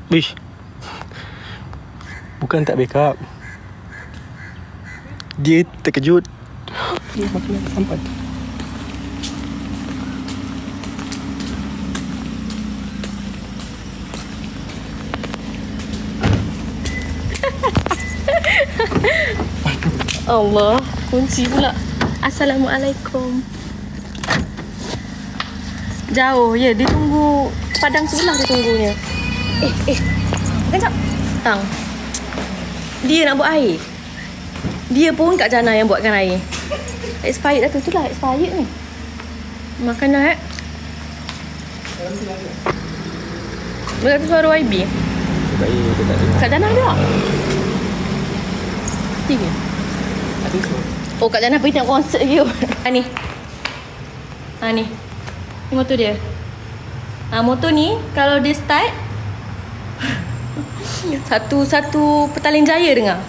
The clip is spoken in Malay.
Bish. Bukan tak backup. Dia terkejut. Dia makin sampai. Allah, kunci pula. Assalamualaikum. Jauh, ya, dia tunggu padang sebelah dia tunggunya. Kejap. Tang. Dia nak buat air. Dia pun Kak Jana yang buatkan air. Expired dah tu. Itulah expired ni. Makan dah, Berapa suara YB? Kak Jana ada tak? Tiga. Oh, Kak Jana pergi tengok konsert lagi. Ni. Ni. Ni motor dia. Motor ni kalau dia start satu petaling jaya dengar.